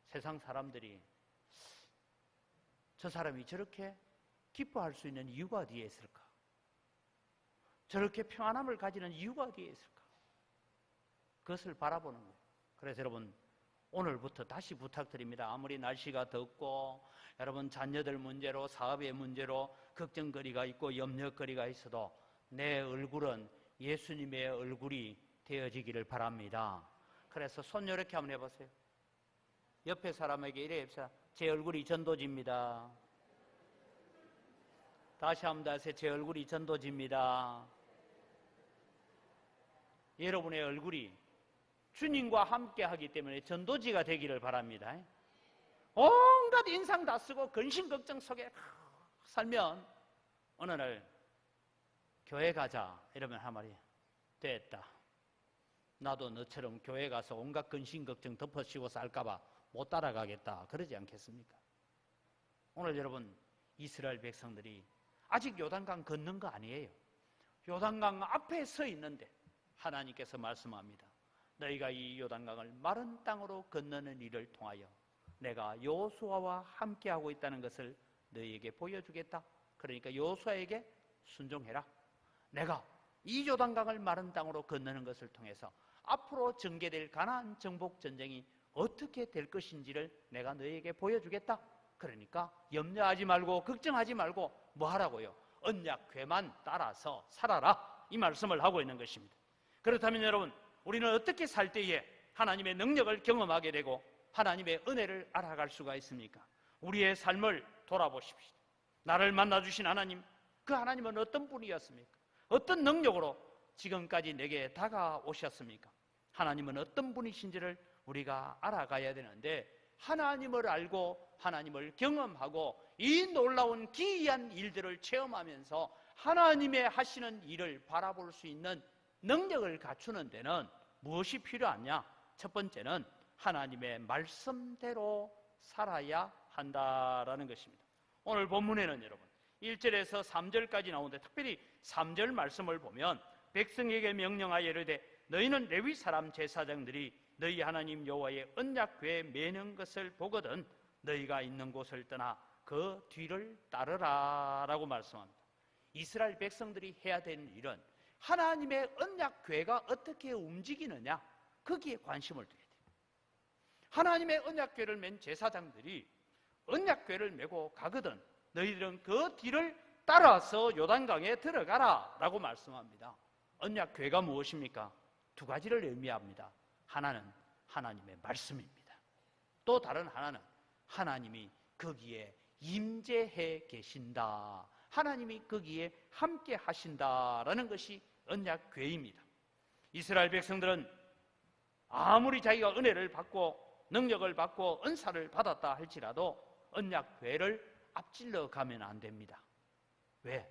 세상 사람들이 저 사람이 저렇게 기뻐할 수 있는 이유가 어디에 있을까? 저렇게 평안함을 가지는 이유가 어디에 있을까? 그것을 바라보는 거예요. 그래서 여러분, 오늘부터 다시 부탁드립니다. 아무리 날씨가 덥고 여러분 자녀들 문제로 사업의 문제로 걱정거리가 있고 염려거리가 있어도 내 얼굴은 예수님의 얼굴이 되어지기를 바랍니다. 그래서 손 이렇게 한번 해보세요. 옆에 사람에게 이래 합시다. 제 얼굴이 전도지입니다. 다시 한번 하세요. 제 얼굴이 전도지입니다. 여러분의 얼굴이 주님과 함께 하기 때문에 전도지가 되기를 바랍니다. 온갖 인상 다 쓰고 근심 걱정 속에 살면 어느 날 교회 가자 이러면 한 말이 됐다. 나도 너처럼 교회 가서 온갖 근심 걱정 덮어씌고 살까봐 못 따라가겠다. 그러지 않겠습니까? 오늘 여러분 이스라엘 백성들이 아직 요단강 건넌 거 아니에요. 요단강 앞에 서 있는데 하나님께서 말씀합니다. 너희가 이 요단강을 마른 땅으로 건너는 일을 통하여 내가 여호수아와 함께하고 있다는 것을 너희에게 보여주겠다. 그러니까 여호수아에게 순종해라. 내가 이 요단강을 마른 땅으로 건너는 것을 통해서 앞으로 전개될 가나안 정복 전쟁이 어떻게 될 것인지를 내가 너희에게 보여주겠다. 그러니까 염려하지 말고 걱정하지 말고 뭐 하라고요? 언약궤만 따라서 살아라. 이 말씀을 하고 있는 것입니다. 그렇다면 여러분, 우리는 어떻게 살 때에 하나님의 능력을 경험하게 되고 하나님의 은혜를 알아갈 수가 있습니까? 우리의 삶을 돌아보십시오. 나를 만나주신 하나님, 그 하나님은 어떤 분이었습니까? 어떤 능력으로 지금까지 내게 다가오셨습니까? 하나님은 어떤 분이신지를 우리가 알아가야 되는데, 하나님을 알고 하나님을 경험하고 이 놀라운 기이한 일들을 체험하면서 하나님의 하시는 일을 바라볼 수 있는 능력을 갖추는 데는 무엇이 필요하냐? 첫 번째는 하나님의 말씀대로 살아야 한다라는 것입니다. 오늘 본문에는 여러분 1절에서 3절까지 나오는데 특별히 3절 말씀을 보면 백성에게 명령하여 이르되 너희는 레위 사람 제사장들이 너희 하나님 여호와의 언약궤에 매는 것을 보거든 너희가 있는 곳을 떠나 그 뒤를 따르라 라고 말씀합니다. 이스라엘 백성들이 해야 되는 일은 하나님의 언약궤가 어떻게 움직이느냐, 거기에 관심을 두어야 돼요. 하나님의 언약궤를 맨 제사장들이 언약궤를 메고 가거든 너희들은 그 뒤를 따라서 요단강에 들어가라 라고 말씀합니다. 언약궤가 무엇입니까? 두 가지를 의미합니다. 하나는 하나님의 말씀입니다. 또 다른 하나는 하나님이 거기에 임재해 계신다, 하나님이 거기에 함께 하신다라는 것이 언약궤입니다. 이스라엘 백성들은 아무리 자기가 은혜를 받고 능력을 받고 은사를 받았다 할지라도 언약궤를 앞질러 가면 안 됩니다. 왜?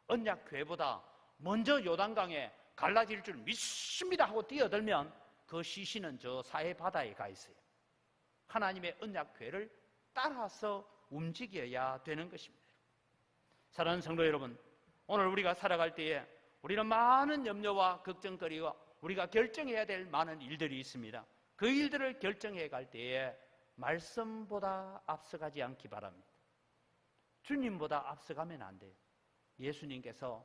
언약궤보다 먼저 요단강에 갈라질 줄 믿습니다 하고 뛰어들면 그 시신은 저 사해 바다에 가 있어요. 하나님의 언약궤를 따라서 움직여야 되는 것입니다. 사랑하는 성도 여러분, 오늘 우리가 살아갈 때에 우리는 많은 염려와 걱정거리와 우리가 결정해야 될 많은 일들이 있습니다. 그 일들을 결정해 갈 때에 말씀보다 앞서가지 않기 바랍니다. 주님보다 앞서가면 안 돼요. 예수님께서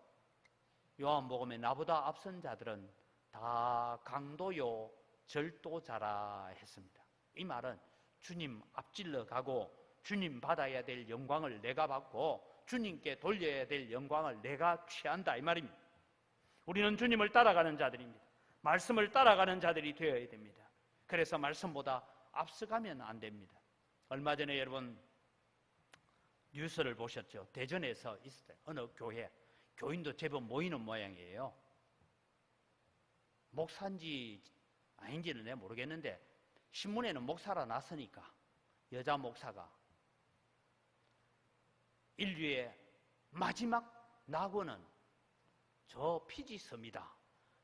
요한복음에 나보다 앞선 자들은 다 강도요 절도자라 했습니다. 이 말은 주님 앞질러 가고 주님 받아야 될 영광을 내가 받고 주님께 돌려야 될 영광을 내가 취한다 이 말입니다. 우리는 주님을 따라가는 자들입니다. 말씀을 따라가는 자들이 되어야 됩니다. 그래서 말씀보다 앞서가면 안 됩니다. 얼마 전에 여러분 뉴스를 보셨죠? 대전에서 있을 때 어느 교회 교인도 제법 모이는 모양이에요. 목사인지 아닌지는 내가 모르겠는데 신문에는 목사라 났으니까 여자 목사가 인류의 마지막 낙원은 저 피지섬이다.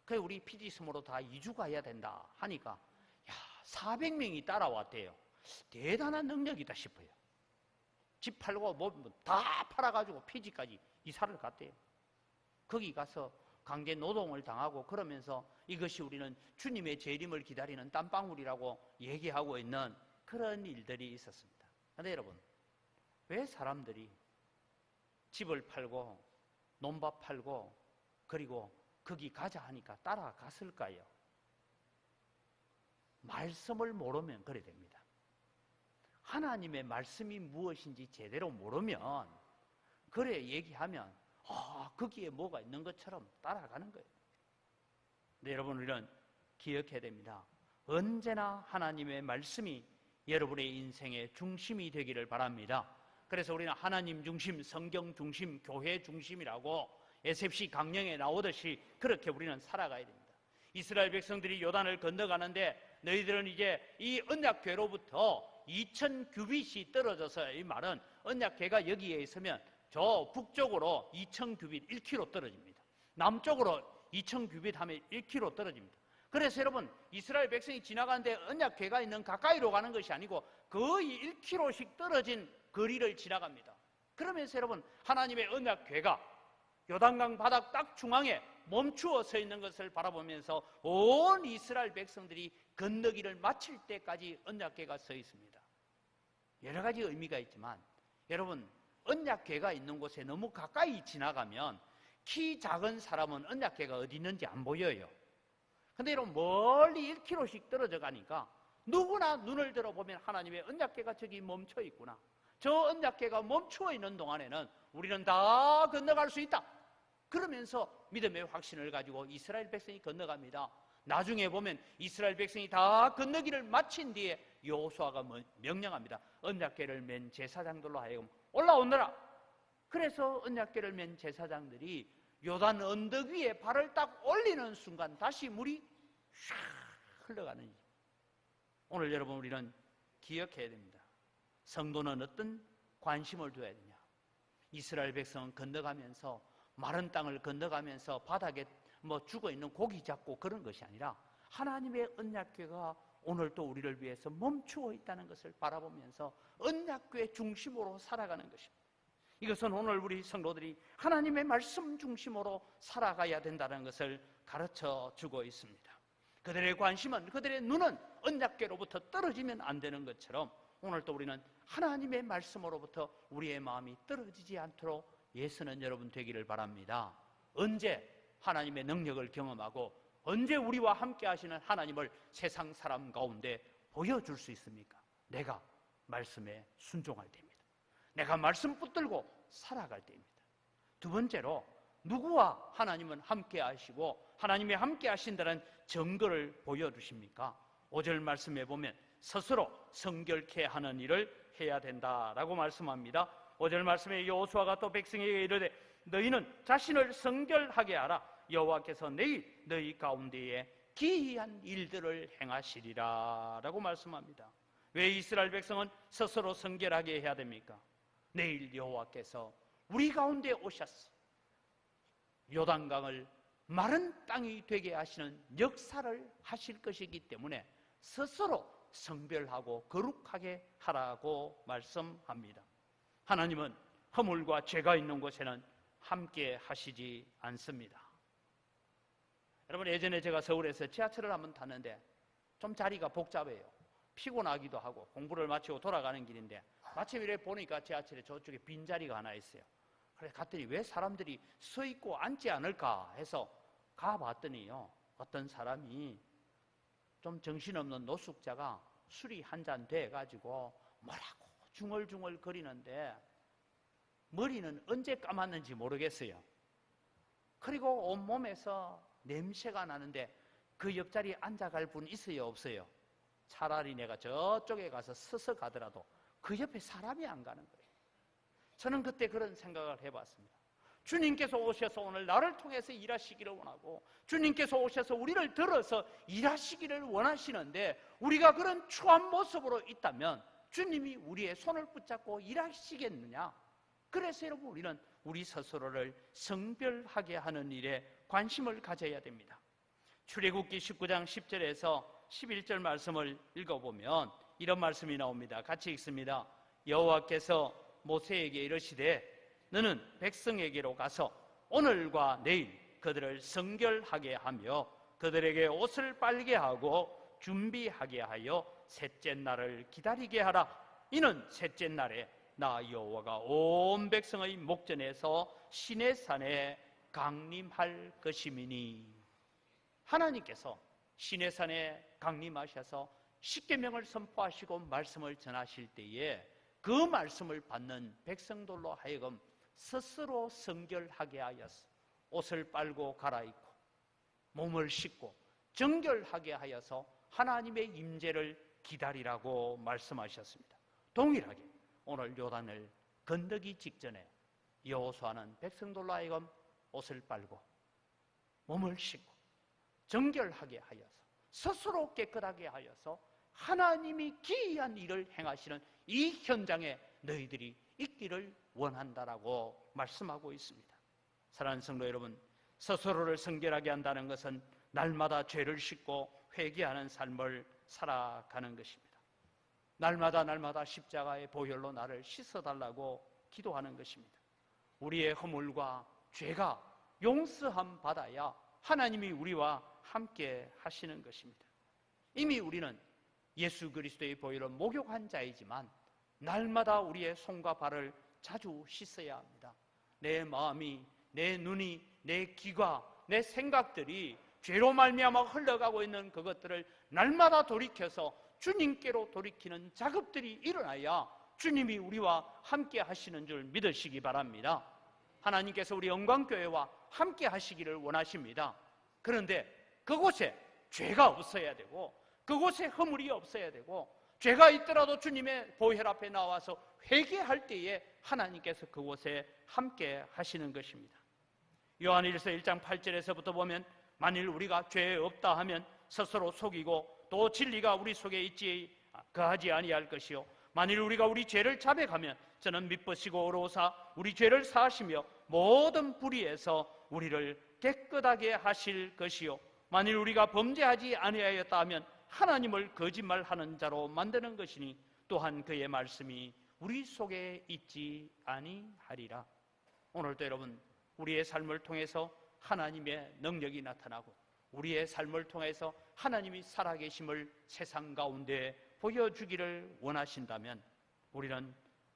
그래 우리 피지섬으로 다 이주 가야 된다 하니까 400명이 따라왔대요. 대단한 능력이다 싶어요. 집 팔고 뭐 다 팔아가지고 피지까지 이사를 갔대요. 거기 가서 강제 노동을 당하고 그러면서 이것이 우리는 주님의 재림을 기다리는 땀방울이라고 얘기하고 있는 그런 일들이 있었습니다. 그런데 여러분, 왜 사람들이 집을 팔고 논밭 팔고 그리고 거기 가자 하니까 따라갔을까요? 말씀을 모르면 그래 됩니다. 하나님의 말씀이 무엇인지 제대로 모르면 그래 얘기하면 거기에 뭐가 있는 것처럼 따라가는 거예요. 근데 여러분, 우리는 기억해야 됩니다. 언제나 하나님의 말씀이 여러분의 인생의 중심이 되기를 바랍니다. 그래서 우리는 하나님 중심, 성경 중심, 교회 중심이라고 SFC 강령에 나오듯이 그렇게 우리는 살아가야 됩니다. 이스라엘 백성들이 요단을 건너가는데 너희들은 이제 이 언약궤로부터 2000규빗이 떨어져서, 이 말은 언약궤가 여기에 있으면 저 북쪽으로 2000규빗 1km 떨어집니다. 남쪽으로 2000규빗 하면 1km 떨어집니다. 그래서 여러분, 이스라엘 백성이 지나가는데 언약궤가 있는 가까이로 가는 것이 아니고 거의 1km씩 떨어진 거리를 지나갑니다. 그러면서 여러분, 하나님의 언약궤가 요단강 바닥 딱 중앙에 멈추어 서 있는 것을 바라보면서 온 이스라엘 백성들이 건너기를 마칠 때까지 언약궤가 서 있습니다. 여러 가지 의미가 있지만 여러분, 언약궤가 있는 곳에 너무 가까이 지나가면 키 작은 사람은 언약궤가 어디 있는지 안 보여요. 근데 여러분, 멀리 1km씩 떨어져 가니까 누구나 눈을 들어보면 하나님의 언약궤가 저기 멈춰 있구나, 저 언약궤가 멈추어 있는 동안에는 우리는 다 건너갈 수 있다, 그러면서 믿음의 확신을 가지고 이스라엘 백성이 건너갑니다. 나중에 보면 이스라엘 백성이 다 건너기를 마친 뒤에 여호수아가 명령합니다. 언약궤를 맨 제사장들로 하여금 올라오너라. 그래서 언약궤를 맨 제사장들이 요단 언덕 위에 발을 딱 올리는 순간 다시 물이 샥 흘러가는 일. 오늘 여러분, 우리는 기억해야 됩니다. 성도는 어떤 관심을 둬야 되냐? 이스라엘 백성은 건너가면서, 마른 땅을 건너가면서 바닥에 죽어있는 고기 잡고 그런 것이 아니라 하나님의 언약궤가 오늘 또 우리를 위해서 멈추어 있다는 것을 바라보면서 언약궤 중심으로 살아가는 것입니다. 이것은 오늘 우리 성도들이 하나님의 말씀 중심으로 살아가야 된다는 것을 가르쳐 주고 있습니다. 그들의 관심은, 그들의 눈은 언약궤로부터 떨어지면 안 되는 것처럼 오늘 또 우리는 하나님의 말씀으로부터 우리의 마음이 떨어지지 않도록 예수는 여러분 되기를 바랍니다. 언제 하나님의 능력을 경험하고 언제 우리와 함께 하시는 하나님을 세상 사람 가운데 보여줄 수 있습니까? 내가 말씀에 순종할 때입니다. 내가 말씀 붙들고 살아갈 때입니다. 두 번째로, 누구와 하나님은 함께 하시고 하나님이 함께 하신다는 증거를 보여주십니까? 5절 말씀에 보면 스스로 성결케 하는 일을 해야 된다라고 말씀합니다. 5절 말씀에 여호수아가 또 백성에게 이르되 너희는 자신을 성결하게 하라. 여호와께서 내일 너희 가운데에 기이한 일들을 행하시리라 라고 말씀합니다. 왜 이스라엘 백성은 스스로 성결하게 해야 됩니까? 내일 여호와께서 우리 가운데 오셔서 요단강을 마른 땅이 되게 하시는 역사를 하실 것이기 때문에 스스로 성별하고 거룩하게 하라고 말씀합니다. 하나님은 허물과 죄가 있는 곳에는 함께 하시지 않습니다. 여러분, 예전에 제가 서울에서 지하철을 한번 탔는데 좀 자리가 복잡해요. 피곤하기도 하고 공부를 마치고 돌아가는 길인데 마침 이렇게 보니까 지하철에 저쪽에 빈자리가 하나 있어요. 그래서 갔더니 왜 사람들이 서 있고 앉지 않을까 해서 가봤더니요, 어떤 사람이 좀 정신없는 노숙자가 술이 한 잔 돼가지고 뭐라고 중얼중얼 거리는데 머리는 언제 감았는지 모르겠어요. 그리고 온몸에서 냄새가 나는데 그 옆자리에 앉아갈 분 있어요, 없어요? 차라리 내가 저쪽에 가서 서서 가더라도 그 옆에 사람이 안 가는 거예요. 저는 그때 그런 생각을 해봤습니다. 주님께서 오셔서 오늘 나를 통해서 일하시기를 원하고 주님께서 오셔서 우리를 들어서 일하시기를 원하시는데 우리가 그런 추한 모습으로 있다면 주님이 우리의 손을 붙잡고 일하시겠느냐? 그래서 여러분, 우리는 우리 스스로를 성별하게 하는 일에 관심을 가져야 됩니다. 출애굽기 19장 10절에서 11절 말씀을 읽어보면 이런 말씀이 나옵니다. 같이 읽습니다. 여호와께서 모세에게 이르시되 너는 백성에게로 가서 오늘과 내일 그들을 성결하게 하며 그들에게 옷을 빨게 하고 준비하게 하여 셋째 날을 기다리게 하라. 이는 셋째 날에 나 여호와가 온 백성의 목전에서 시내산에 강림할 것임이니. 하나님께서 시내산에 강림하셔서 십계명을 선포하시고 말씀을 전하실 때에 그 말씀을 받는 백성들로 하여금 스스로 성결하게 하여서 옷을 빨고 갈아입고 몸을 씻고 정결하게 하여서 하나님의 임재를 기다리라고 말씀하셨습니다. 동일하게 오늘 요단을 건너기 직전에 여호수아는 백성들로 하여금 옷을 빨고 몸을 씻고 정결하게 하여서 스스로 깨끗하게 하여서 하나님이 기이한 일을 행하시는 이 현장에 너희들이 있기를 원한다라고 말씀하고 있습니다. 사랑하는 성도 여러분, 스스로를 성결하게 한다는 것은 날마다 죄를 씻고 회개하는 삶을 살아가는 것입니다. 날마다 십자가의 보혈로 나를 씻어달라고 기도하는 것입니다. 우리의 허물과 죄가 용서함 받아야 하나님이 우리와 함께 하시는 것입니다. 이미 우리는 예수 그리스도의 보혈로 목욕한 자이지만 날마다 우리의 손과 발을 자주 씻어야 합니다. 내 마음이, 내 눈이, 내 귀가, 내 생각들이 죄로 말미암아 흘러가고 있는 그것들을 날마다 돌이켜서 주님께로 돌이키는 작업들이 일어나야 주님이 우리와 함께 하시는 줄 믿으시기 바랍니다. 하나님께서 우리 영광교회와 함께 하시기를 원하십니다. 그런데 그곳에 죄가 없어야 되고 그곳에 허물이 없어야 되고 죄가 있더라도 주님의 보혈 앞에 나와서 회개할 때에 하나님께서 그곳에 함께 하시는 것입니다. 요한일서 1장 8절에서부터 보면 만일 우리가 죄 없다 하면 스스로 속이고 또 진리가 우리 속에 있지 거하지 아니할 것이요 만일 우리가 우리 죄를 자백하면 저는 미쁘시고 의로우사 우리 죄를 사하시며 모든 불의에서 우리를 깨끗하게 하실 것이요 만일 우리가 범죄하지 아니하였다 하면 하나님을 거짓말하는 자로 만드는 것이니 또한 그의 말씀이 우리 속에 있지 아니하리라. 오늘도 여러분 우리의 삶을 통해서 하나님의 능력이 나타나고 우리의 삶을 통해서 하나님이 살아계심을 세상 가운데 보여주기를 원하신다면 우리는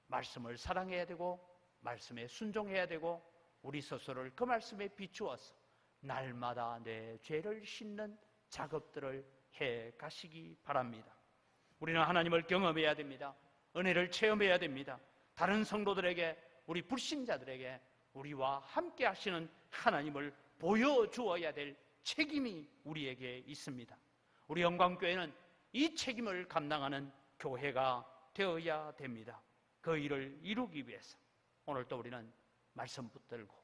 말씀을 사랑해야 되고 말씀에 순종해야 되고 우리 스스로를 그 말씀에 비추어서 날마다 내 죄를 씻는 작업들을 해 가시기 바랍니다. 우리는 하나님을 경험해야 됩니다. 은혜를 체험해야 됩니다. 다른 성도들에게 우리 불신자들에게 우리와 함께 하시는 하나님을 보여주어야 될 책임이 우리에게 있습니다. 우리 영광교회는 이 책임을 감당하는 교회가 되어야 됩니다. 그 일을 이루기 위해서 오늘도 우리는 말씀 붙들고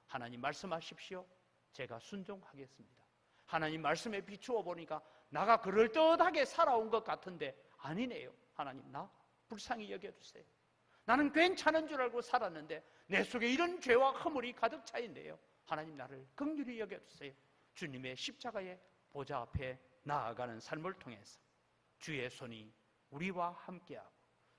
하나님 말씀하십시오. 제가 순종하겠습니다. 하나님 말씀에 비추어 보니까 나가 그럴듯하게 살아온 것 같은데 아니네요. 하나님 나 불쌍히 여겨주세요. 나는 괜찮은 줄 알고 살았는데 내 속에 이런 죄와 허물이 가득 차 있네요. 하나님 나를 긍휼히 여겨주세요. 주님의 십자가의 보좌 앞에 나아가는 삶을 통해서 주의 손이 우리와 함께하고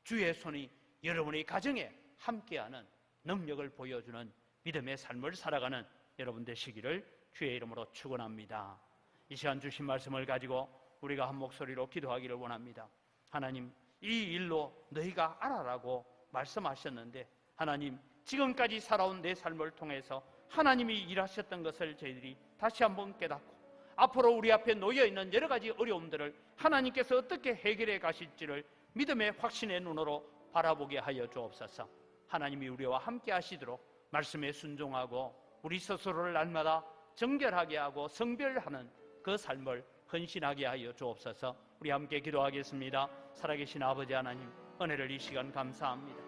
주의 손이 여러분의 가정에 함께하는 능력을 보여주는 믿음의 삶을 살아가는 여러분 되시기를 주의 이름으로 축원합니다. 이 시간 주신 말씀을 가지고 우리가 한 목소리로 기도하기를 원합니다. 하나님 이 일로 너희가 알아라고 말씀하셨는데 하나님 지금까지 살아온 내 삶을 통해서 하나님이 일하셨던 것을 저희들이 다시 한번 깨닫고 앞으로 우리 앞에 놓여있는 여러 가지 어려움들을 하나님께서 어떻게 해결해 가실지를 믿음의 확신의 눈으로 바라보게 하여 주옵소서. 하나님이 우리와 함께 하시도록 말씀에 순종하고 우리 스스로를 날마다 정결하게 하고 성별하는 그 삶을 헌신하게 하여 주옵소서. 우리 함께 기도하겠습니다. 살아계신 아버지 하나님 은혜를 이 시간 감사합니다.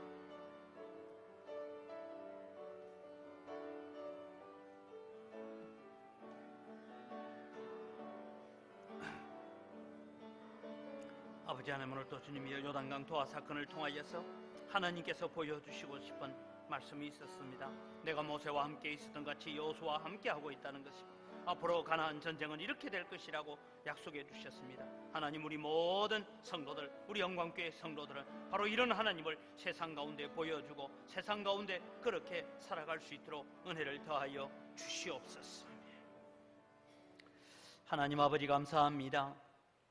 아버지 하나님 오늘 또 주님이 요단강 도하 사건을 통하여서 하나님께서 보여주시고 싶은 말씀이 있었습니다. 내가 모세와 함께 있었던 같이 여호수아와 함께하고 있다는 것입니다. 앞으로 가나안 전쟁은 이렇게 될 것이라고 약속해 주셨습니다. 하나님 우리 모든 성도들 우리 영광교회 성도들은 바로 이런 하나님을 세상 가운데 보여주고 세상 가운데 그렇게 살아갈 수 있도록 은혜를 더하여 주시옵소서. 하나님 아버지 감사합니다.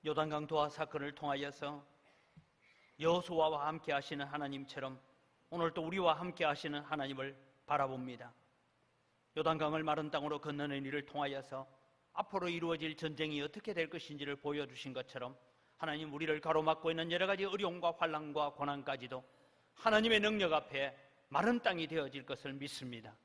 요단강 도하 사건을 통하여서 여호수아와 함께 하시는 하나님처럼 오늘도 우리와 함께 하시는 하나님을 바라봅니다. 요단강을 마른 땅으로 건너는 일을 통하여서 앞으로 이루어질 전쟁이 어떻게 될 것인지를 보여주신 것처럼 하나님, 우리를 가로막고 있는 여러 가지 어려움과 환난과 고난까지도 하나님의 능력 앞에 마른 땅이 되어질 것을 믿습니다.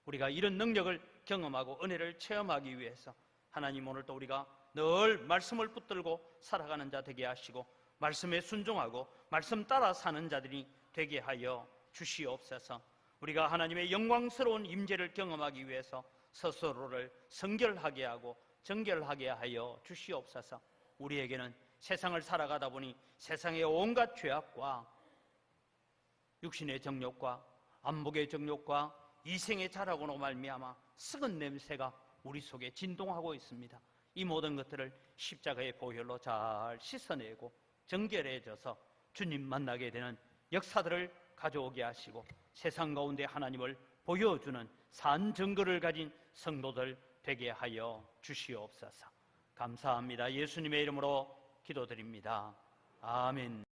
우리가 이런 능력을 경험하고 은혜를 체험하기 위해서 하나님, 오늘도 우리가 늘 말씀을 붙들고 살아가는 자 되게 하시고 말씀에 순종하고 말씀 따라 사는 자들이 되게 하여 주시옵소서. 우리가 하나님의 영광스러운 임재를 경험하기 위해서 스스로를 성결하게 하고 정결하게 하여 주시옵소서. 우리에게는 세상을 살아가다 보니 세상의 온갖 죄악과 육신의 정욕과 안목의 정욕과 이생의 자락으로 말미암아 썩은 냄새가 우리 속에 진동하고 있습니다. 이 모든 것들을 십자가의 보혈로 잘 씻어내고 정결해져서 주님 만나게 되는 역사들을 가져오게 하시고 세상 가운데 하나님을 보여주는 산 증거를 가진 성도들 되게 하여 주시옵소서. 감사합니다. 예수님의 이름으로 기도드립니다. 아멘.